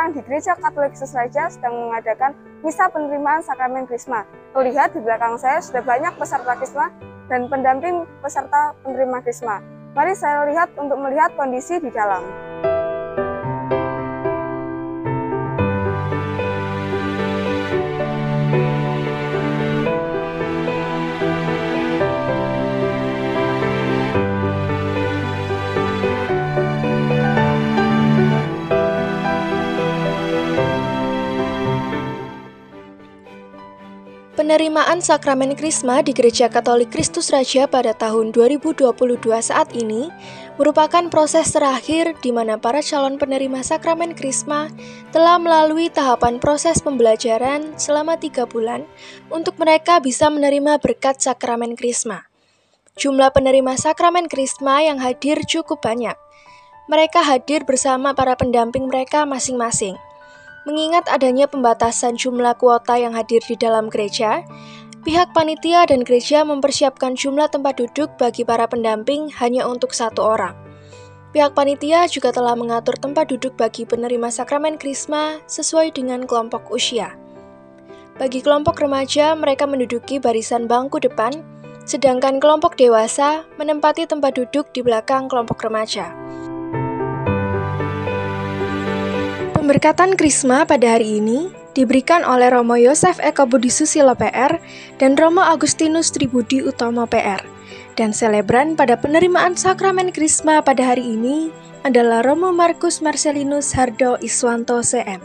sekarang di Gereja Katolik Kristus Raja sedang mengadakan misa penerimaan sakramen Krisma. Terlihat di belakang saya sudah banyak peserta Krisma dan pendamping peserta penerima Krisma. Mari saya lihat untuk melihat kondisi di dalam. Penerimaan sakramen Krisma di Gereja Katolik Kristus Raja pada tahun 2022 saat ini merupakan proses terakhir di mana para calon penerima sakramen Krisma telah melalui tahapan proses pembelajaran selama 3 bulan untuk mereka bisa menerima berkat sakramen Krisma. Jumlah penerima sakramen Krisma yang hadir cukup banyak. Mereka hadir bersama para pendamping mereka masing-masing. Mengingat adanya pembatasan jumlah kuota yang hadir di dalam gereja, pihak panitia dan gereja mempersiapkan jumlah tempat duduk bagi para pendamping hanya untuk 1 orang. Pihak panitia juga telah mengatur tempat duduk bagi penerima sakramen Krisma sesuai dengan kelompok usia. Bagi kelompok remaja, mereka menduduki barisan bangku depan, sedangkan kelompok dewasa menempati tempat duduk di belakang kelompok remaja. Pemberkatan Krisma pada hari ini diberikan oleh Romo Yosef Eko Budi Susilo PR dan Romo Agustinus Tribudi Utomo PR. Dan selebran pada penerimaan sakramen Krisma pada hari ini adalah Romo Markus Marcelinus Hardo Iswanto CM.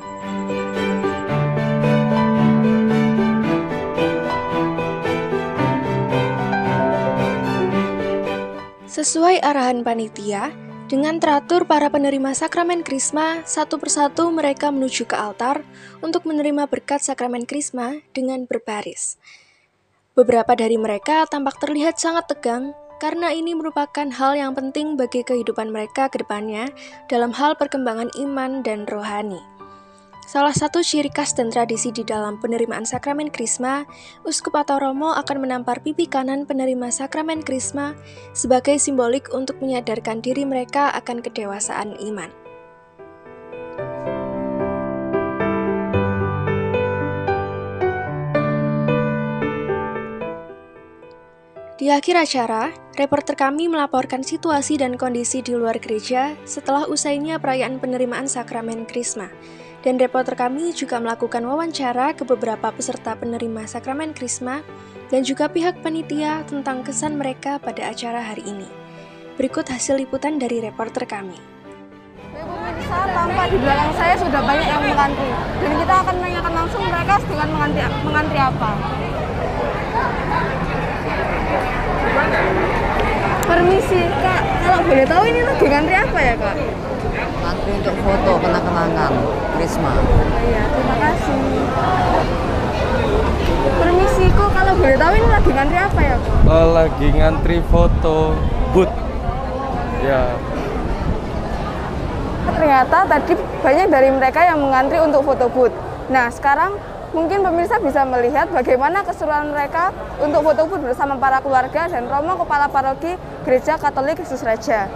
Sesuai arahan panitia, dengan teratur para penerima sakramen Krisma, satu persatu mereka menuju ke altar untuk menerima berkat sakramen Krisma dengan berbaris. Beberapa dari mereka tampak terlihat sangat tegang karena ini merupakan hal yang penting bagi kehidupan mereka ke depannya dalam hal perkembangan iman dan rohani. Salah satu ciri khas dan tradisi di dalam penerimaan sakramen Krisma, uskup atau romo akan menampar pipi kanan penerima sakramen Krisma sebagai simbolik untuk menyadarkan diri mereka akan kedewasaan iman. Di akhir acara, reporter kami melaporkan situasi dan kondisi di luar gereja setelah usainya perayaan penerimaan sakramen Krisma. Dan reporter kami juga melakukan wawancara ke beberapa peserta penerima sakramen Krisma dan juga pihak panitia tentang kesan mereka pada acara hari ini. Berikut hasil liputan dari reporter kami. Pemirsa, tampak di belakang saya sudah banyak yang mengantri. Dan kita akan menanyakan langsung mereka dengan mengantri apa. Permisi, Kak. Kalau boleh tahu ini lagi ngantri apa ya, Kak? Ngantri untuk foto kenang-kenangan Krisma. Iya, terima kasih. Permisi, kok kalau boleh tahu ini lagi ngantri apa ya, Kak? Lagi ngantri foto booth. Ya. Ternyata tadi banyak dari mereka yang mengantri untuk foto booth. Nah, sekarang mungkin pemirsa bisa melihat bagaimana keseruan mereka untuk foto booth bersama para keluarga dan Romo Kepala Paroki Gereja Katolik Kristus Raja.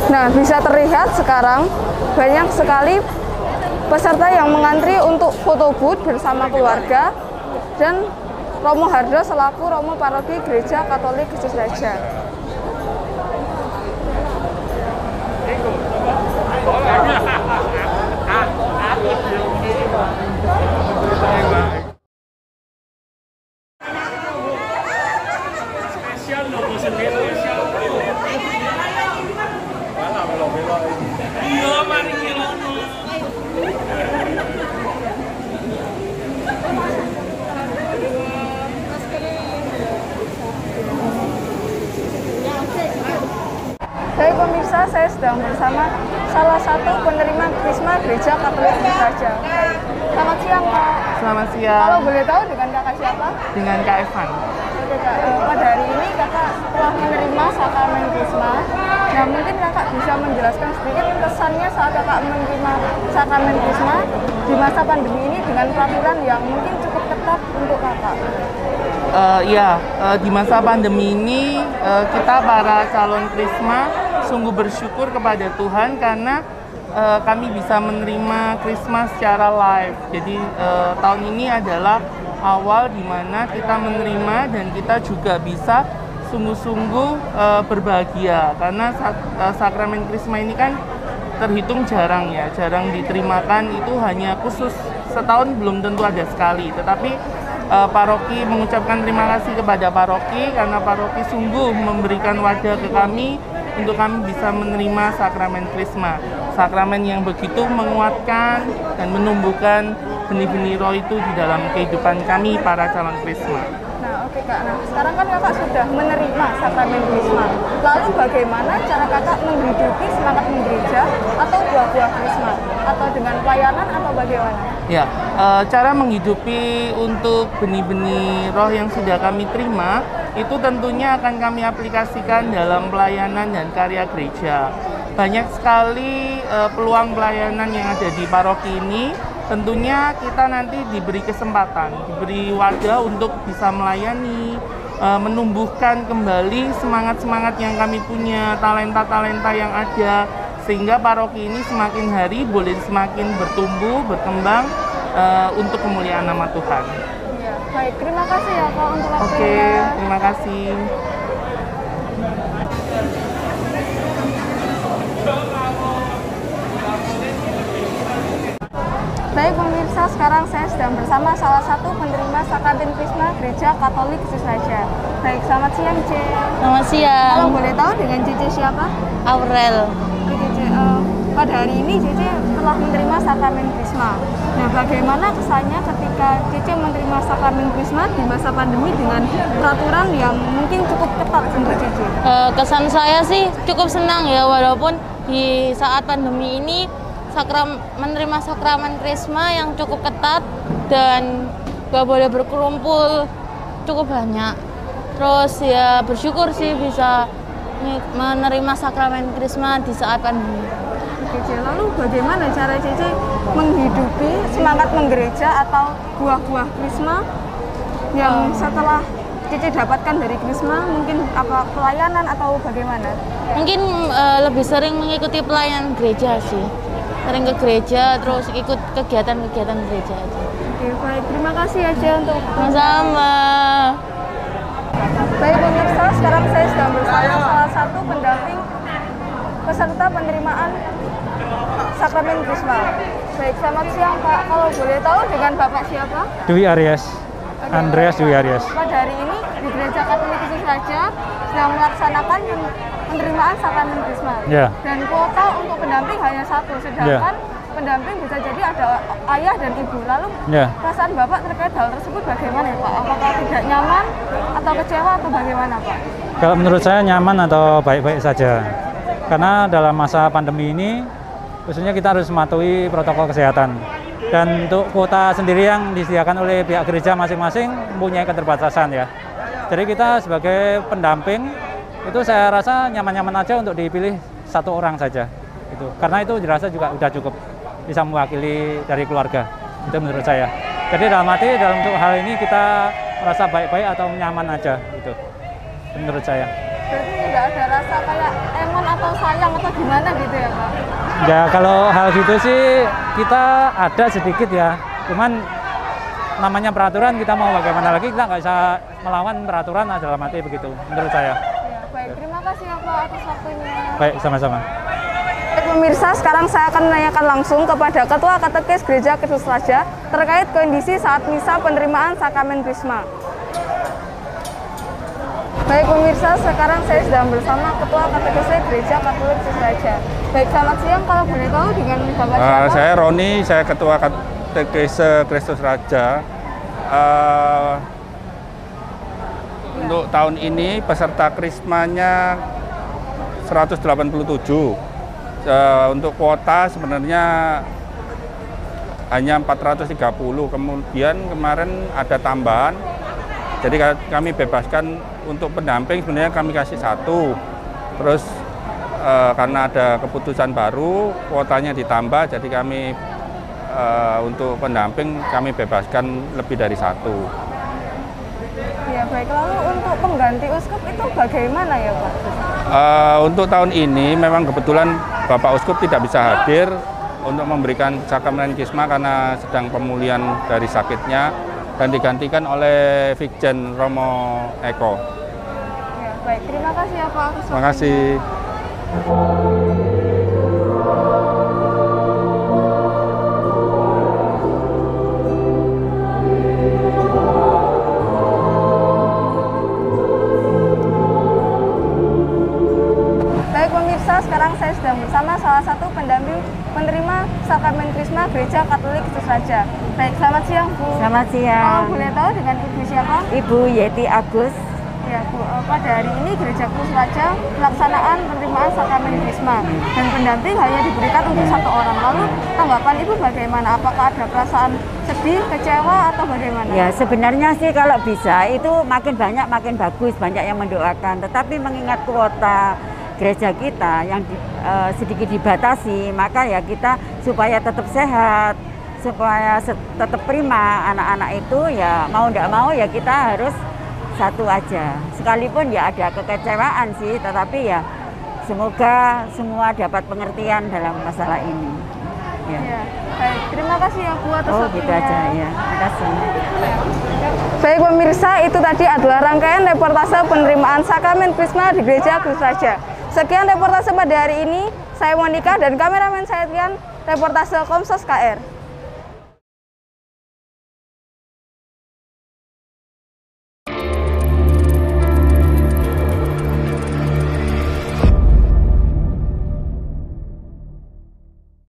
Nah, bisa terlihat sekarang banyak sekali peserta yang mengantri untuk foto booth bersama keluarga dan Romo Hardo selaku Romo Paroki Gereja Katolik Kristus Raja. Baik pemirsa, saya sedang bersama salah satu penerima Krisma Gereja Katolik Kristus Raja. Selamat siang, Kak. Selamat siang. Kalau boleh tahu dengan kakak siapa? Dengan Kak Evan. Oke, Kak. Pada hari ini kakak telah menerima sakramen Krisma. Nah, mungkin kakak bisa menjelaskan sedikit kesannya saat kakak menerima sakramen Krisma di masa pandemi ini dengan peraturan yang mungkin cukup ketat untuk kakak. Di masa pandemi ini kita para calon Krisma sungguh bersyukur kepada Tuhan karena kami bisa menerima Krisma secara live. Jadi tahun ini adalah awal di mana kita menerima dan kita juga bisa sungguh-sungguh berbahagia karena sakramen Krisma ini kan terhitung jarang diterimakan, itu hanya khusus setahun belum tentu ada sekali, tetapi paroki mengucapkan terima kasih kepada paroki karena paroki sungguh memberikan wadah ke kami untuk kami bisa menerima sakramen Krisma, sakramen yang begitu menguatkan dan menumbuhkan benih-benih roh itu di dalam kehidupan kami para calon Krisma. Nah, oke Kak. Nah, sekarang kan Kakak sudah menerima sakramen Krisma. Lalu bagaimana cara Kakak menghidupi semangat menggereja atau buah-buah Krisma? Atau dengan pelayanan atau bagaimana? Ya, cara menghidupi untuk benih-benih roh yang sudah kami terima itu tentunya akan kami aplikasikan dalam pelayanan dan karya gereja. Banyak sekali peluang pelayanan yang ada di paroki ini. Tentunya kita nanti diberi kesempatan, diberi wadah untuk bisa melayani, menumbuhkan kembali semangat-semangat yang kami punya, talenta-talenta yang ada, sehingga paroki ini semakin hari boleh semakin bertumbuh, berkembang untuk kemuliaan nama Tuhan. Ya, baik, terima kasih ya Kak untuk waktunya. Oke, terima kasih. Baik pemirsa, sekarang saya sedang bersama salah satu penerima sakramen Krisma Gereja Katolik Kristus Raja. Baik, selamat siang C. Selamat siang. Kalau boleh tahu dengan Cici siapa? Aurel. Cici, pada hari ini Cici telah menerima sakramen Krisma. Nah, bagaimana kesannya ketika Cici menerima sakramen Krisma di masa pandemi dengan peraturan yang mungkin cukup ketat untuk Cici? Kesan saya sih cukup senang ya, walaupun di saat pandemi ini menerima sakramen Krisma yang cukup ketat dan gak boleh berkumpul cukup banyak. Terus ya bersyukur sih bisa menerima sakramen Krisma di saat pandemi. Cici, lalu bagaimana cara Cici menghidupi semangat menggereja atau buah-buah Krisma yang setelah Cici dapatkan dari Krisma, mungkin apa pelayanan atau bagaimana? Mungkin lebih sering mengikuti pelayanan gereja sih. Sering ke gereja, terus ikut kegiatan-kegiatan gereja aja. Oke, baik. Terima kasih aja untuk Sama-sama. Baik pemirsa, sekarang saya sedang bersama salah satu pendamping peserta penerimaan sakramen Krisma. Baik, selamat siang Pak. Kalau boleh tahu dengan Bapak siapa? Dwi Aries. Oke, Andreas Bapak. Dwi Aries. Pada hari ini di Gereja Katolik Kristus Raja sedang melaksanakan penerimaan sakramen Krisma. Ya. Dan kuota untuk pendamping hanya satu, sedangkan pendamping bisa jadi ada ayah dan ibu. Lalu perasaan Bapak terkait hal tersebut bagaimana ya Pak? Apakah tidak nyaman atau kecewa atau bagaimana Pak? Kalau menurut saya nyaman atau baik-baik saja. Karena dalam masa pandemi ini khususnya kita harus mematuhi protokol kesehatan. Dan untuk kuota sendiri yang disediakan oleh pihak gereja masing-masing mempunyai keterbatasan ya. Jadi kita sebagai pendamping itu saya rasa nyaman-nyaman aja untuk dipilih satu orang saja. Itu. Karena itu dirasa juga udah cukup bisa mewakili dari keluarga. Itu menurut saya. Jadi dalam untuk hal ini kita merasa baik-baik atau nyaman aja gitu. Menurut saya. Berarti tidak ada rasa kayak emon atau sayang atau gimana gitu ya Pak? Ya kalau hal gitu sih kita ada sedikit ya. Cuman namanya peraturan, kita mau bagaimana lagi, kita nggak bisa melawan peraturan dalam arti begitu menurut saya. Ya, baik, terima kasih ya Pak atas waktunya. Baik, sama-sama. Baik pemirsa, sekarang saya akan menanyakan langsung kepada Ketua Katekis Gereja Kristus Raja terkait kondisi saat misa penerimaan sakramen Krisma. Baik pemirsa, sekarang saya sedang bersama Ketua Katekis Gereja Katolik Kristus Raja. Baik, selamat siang. Kalau boleh tahu dengan Bapak siapa? Saya Roni, saya Ketua Katekis Kristus Raja. Untuk tahun ini peserta Krismanya 187. Untuk kuota sebenarnya hanya 430. Kemudian kemarin ada tambahan. Jadi kami bebaskan untuk pendamping, sebenarnya kami kasih satu. Terus karena ada keputusan baru, kuotanya ditambah, jadi kami untuk pendamping kami bebaskan lebih dari satu. Ya baik. Lalu untuk pengganti uskup itu bagaimana ya Pak? Untuk tahun ini memang kebetulan Bapak Uskup tidak bisa hadir untuk memberikan sakramen Krisma karena sedang pemulihan dari sakitnya dan digantikan oleh Vikjen Romo Eko. Ya, baik, terima kasih ya Pak. Terima kasih. Baik pemirsa, sekarang saya sedang bersama salah satu pendamping penerima sakramen Krisma Gereja Katolik Kristus Raja. Baik, selamat siang Bu. Selamat siang. Kalau boleh tahu dengan Ibu siapa? Ibu Yeti Agus. Ya Bu, pada hari ini Gereja Kristus Raja pelaksanaan penerimaan sakramen Krisma dan pendamping hanya diberikan untuk satu orang. Lalu tanggapan Ibu bagaimana? Apakah ada perasaan sedih, kecewa atau bagaimana? Ya sebenarnya sih kalau bisa itu makin banyak makin bagus, banyak yang mendoakan. Tetapi mengingat kuota gereja kita yang sedikit dibatasi, maka ya kita supaya tetap sehat, supaya tetap prima anak-anak itu ya mau tidak mau ya kita harus satu aja. Sekalipun ya ada kekecewaan sih, tetapi ya semoga semua dapat pengertian dalam masalah ini. Ya, baik. Terima kasih ya Bu atas waktunya. Gitu aja ya. Terima kasih. Baik pemirsa, itu tadi adalah rangkaian reportase penerimaan sakramen Krisma di Gereja Kristus Raja. Sekian reportase pada hari ini. Saya Monica dan kameramen saya Tian, reportase Komsos KR.